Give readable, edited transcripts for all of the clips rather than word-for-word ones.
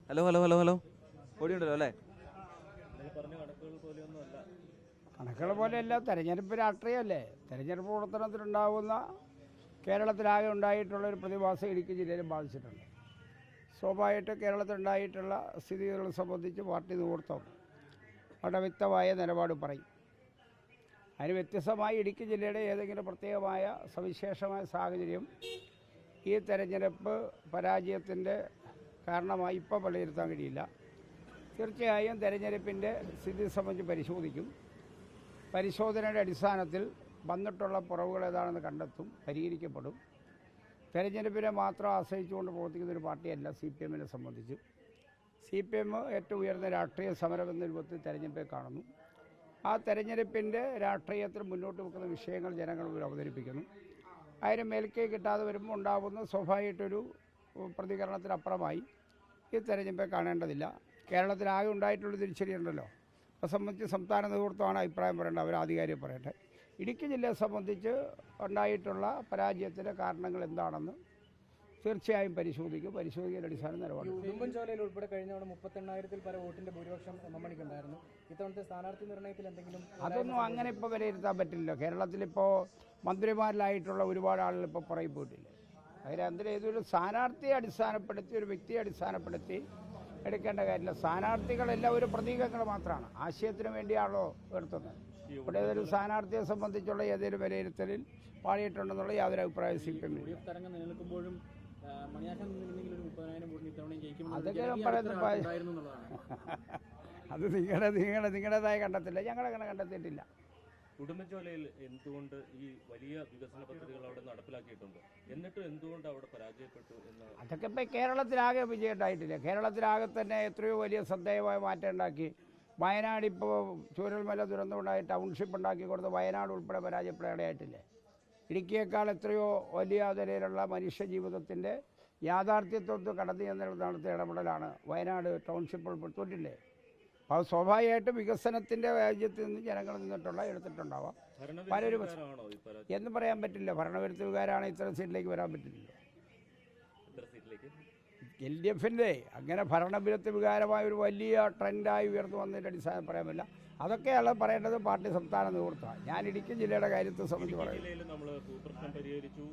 Hello hello hello hello ഓടിയുണ്ടല്ലോ അല്ലേ? കണക്കുകൾ പോലെയല്ല, തെരഞ്ഞെടുപ്പ് രാഷ്ട്രീയമല്ലേ. തെരഞ്ഞെടുപ്പ് പ്രവർത്തനത്തിലുണ്ടാകുന്ന കേരളത്തിലാകെ ഉണ്ടായിട്ടുള്ളൊരു പ്രതിഭാസം ഇടുക്കി ജില്ലയിൽ ബാധിച്ചിട്ടുണ്ട്. സ്വാഭാവികമായിട്ട് കേരളത്തിലുണ്ടായിട്ടുള്ള സ്ഥിതികളെ സംബന്ധിച്ച് പാർട്ടി നേതൃത്വം വളരെ വ്യക്തമായ നിലപാട് പറയും. അതിന് വ്യത്യസ്തമായി ഇടുക്കി ജില്ലയുടെ ഏതെങ്കിലും പ്രത്യേകമായ സവിശേഷമായ സാഹചര്യം ഈ തെരഞ്ഞെടുപ്പ് പരാജയത്തിൻ്റെ കാരണമായി ഇപ്പോൾ വിലയിരുത്താൻ കഴിയില്ല. തീർച്ചയായും തെരഞ്ഞെടുപ്പിൻ്റെ സ്ഥിതി സംബന്ധിച്ച് പരിശോധിക്കും. പരിശോധനയുടെ അടിസ്ഥാനത്തിൽ വന്നിട്ടുള്ള കുറവുകൾ ഏതാണെന്ന് കണ്ടെത്തും, പരിഹരിക്കപ്പെടും. തെരഞ്ഞെടുപ്പിനെ മാത്രം ആശ്രയിച്ചുകൊണ്ട് പ്രവർത്തിക്കുന്ന ഒരു പാർട്ടിയല്ല CPM-നെ സംബന്ധിച്ച്. CPM ഏറ്റവും ഉയർന്ന രാഷ്ട്രീയ സമരം എന്ന രൂപത്തിൽ തെരഞ്ഞെടുപ്പെ കാണുന്നു. ആ തെരഞ്ഞെടുപ്പിൻ്റെ രാഷ്ട്രീയത്തിൽ മുന്നോട്ട് വെക്കുന്ന വിഷയങ്ങൾ ജനങ്ങൾ അവതരിപ്പിക്കുന്നു. അതിന് മേൽക്കൈ കിട്ടാതെ വരുമ്പോൾ ഉണ്ടാകുന്ന സ്വാഭാവികമായിട്ടൊരു പ്രതികരണത്തിനപ്പുറമായി ഈ തെരഞ്ഞെടുപ്പെ കാണേണ്ടതില്ല. കേരളത്തിലാകെ ഉണ്ടായിട്ടുള്ള തിരിച്ചടിയുണ്ടല്ലോ, അത് സംബന്ധിച്ച് സംസ്ഥാന നേതൃത്വമാണ് അഭിപ്രായം പറയേണ്ടത്, അവർ ആധികാരികം പറയട്ടെ. ഇടുക്കി ജില്ലയെ സംബന്ധിച്ച് ഉണ്ടായിട്ടുള്ള പരാജയത്തിൻ്റെ കാരണങ്ങൾ എന്താണെന്ന് തീർച്ചയായും പരിശോധിക്കും. പരിശോധിക്കുന്ന അടിസ്ഥാനം നിലപാട്. ഉടുമ്പൻചോലയിൽ ഉൾപ്പെടെ കഴിഞ്ഞ 38,000-ൽ പല വോട്ടിന്റെ ഭൂരിപക്ഷം മണിക്കുണ്ടായിരുന്നു. ഇത്തവണത്തെ സ്ഥാനാർത്ഥി നിർണ്ണയത്തിൽ എന്തെങ്കിലും അതൊന്നും അങ്ങനെ ഇപ്പോൾ വിലയിരുത്താൻ പറ്റില്ല. കേരളത്തിലിപ്പോൾ മന്ത്രിമാരിലായിട്ടുള്ള ഒരുപാട് ആളുകൾ ഇപ്പോൾ പുറകെ പോയിട്ടില്ലേ. അതിന് ഏതൊരു സ്ഥാനാർത്ഥിയെ അടിസ്ഥാനപ്പെടുത്തി, ഒരു വ്യക്തിയെ അടിസ്ഥാനപ്പെടുത്തി എടുക്കേണ്ട കാര്യമില്ല. സ്ഥാനാർത്ഥികളെല്ലാം ഒരു പ്രതീകങ്ങൾ മാത്രമാണ്, ആശയത്തിന് വേണ്ടിയാണല്ലോ ഉയർത്തുന്നത്. ഇവിടെ ഏതൊരു സ്ഥാനാർത്ഥിയെ സംബന്ധിച്ചുള്ള ഏതെങ്കിലും വിലയിരുത്തലിൽ പാടിയിട്ടുണ്ടെന്നുള്ള യാതൊരു അഭിപ്രായം CPM അതൊക്കെ പറയുന്നത് അത് നിങ്ങളുടേതായ കണ്ടെത്തില്ല, ഞങ്ങളങ്ങനെ കണ്ടെത്തിയിട്ടില്ല. ഉടുമ്പൻചോലയിൽ എന്തുകൊണ്ട് ഈ വലിയ വികസന പദ്ധതികൾ അവിടെ നടപ്പിലാക്കിയിട്ടുണ്ട്, എന്നിട്ടും എന്തുകൊണ്ട് അവിടെ പരാജയപ്പെട്ടു എന്ന്? അതൊക്കെ ഇപ്പോൾ കേരളത്തിലാകെ വിജയം ഉണ്ടായിട്ടില്ല. കേരളത്തിലാകെ തന്നെ എത്രയോ വലിയ ശ്രദ്ധേയമായ മാറ്റം ഉണ്ടാക്കി. വയനാട് ഇപ്പോൾ ചൂരൽമല ദുരന്തമുണ്ടായി ടൗൺഷിപ്പ് ഉണ്ടാക്കി കൊടുത്ത് വയനാട് ഉൾപ്പെടെ പരാജയപ്പെടാനായിട്ടില്ലേ. ഇടുക്കിയേക്കാൾ എത്രയോ വലിയ നിലയിലുള്ള മനുഷ്യ ജീവിതത്തിൻ്റെ യാഥാർത്ഥ്യത്വത്തിൽ കടന്നു ചെന്ന് നടത്തിയ ഇടപെടലാണ് വയനാട് ടൗൺഷിപ്പ് ഉൾപ്പെടുത്തിയിട്ടില്ലേ. അപ്പോൾ സ്വാഭാവികമായിട്ടും വികസനത്തിൻ്റെ രാജ്യത്ത് നിന്ന് ജനങ്ങൾ നിന്നിട്ടുള്ള എടുത്തിട്ടുണ്ടാവാം. പലരും എന്ന് പറയാൻ പറ്റില്ല. ഭരണവിരുദ്ധ വികാരമാണ് ഇത്തരം സീറ്റിലേക്ക് വരാൻ പറ്റില്ലല്ലോ. LDFൻ്റെ അങ്ങനെ ഭരണവിരുദ്ധ വികാരമായ ഒരു വലിയ ട്രെൻഡായി ഉയർന്നു വന്നതിൻ്റെ അടിസ്ഥാനം പറയാൻ പറ്റില്ല. അതൊക്കെയാണ് പറയേണ്ടത് പാർട്ടി സംസ്ഥാന നേതൃത്വമാണ്. ഞാൻ ഇടുക്കി ജില്ലയുടെ കാര്യത്തെ സംബന്ധിച്ച് പറയുന്നത് നമ്മൾ ഭൂപ്രശ്നം പരിഹരിച്ചു,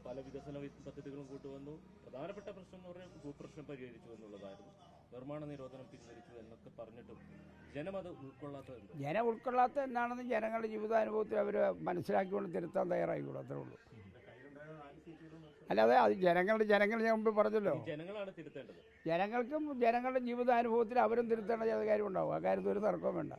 പല വികസന പദ്ധതികളും കൊണ്ടുവന്നു. പ്രധാനപ്പെട്ട പ്രശ്നം എന്ന് പറഞ്ഞാൽ ഭൂപ്രശ്നം പരിഹരിച്ചു എന്നുള്ളതായിരുന്നു. നിർമ്മാണ നിരോധനം പിൻവലിച്ചു എന്നൊക്കെ പറഞ്ഞിട്ടും ജനം അത് ഉൾക്കൊള്ളാത്ത എന്താണെന്ന് ജനങ്ങളുടെ ജീവിതാനുഭവത്തിൽ അവർ മനസ്സിലാക്കിക്കൊണ്ട് തിരുത്താൻ തയ്യാറായിക്കോളൂ, അത്രേ ഉള്ളൂ. അല്ലാതെ അത് ജനങ്ങൾ ഞാൻ മുമ്പ് പറഞ്ഞല്ലോ, ജനങ്ങളാണ് തിരുത്തേണ്ടത്. ജനങ്ങൾക്കും ജനങ്ങളുടെ ജീവിതാനുഭവത്തിൽ അവരും തിരുത്തേണ്ട ചില കാര്യം ഉണ്ടാവും. ആ കാര്യത്തിൽ ഒരു തർക്കവും വേണ്ട.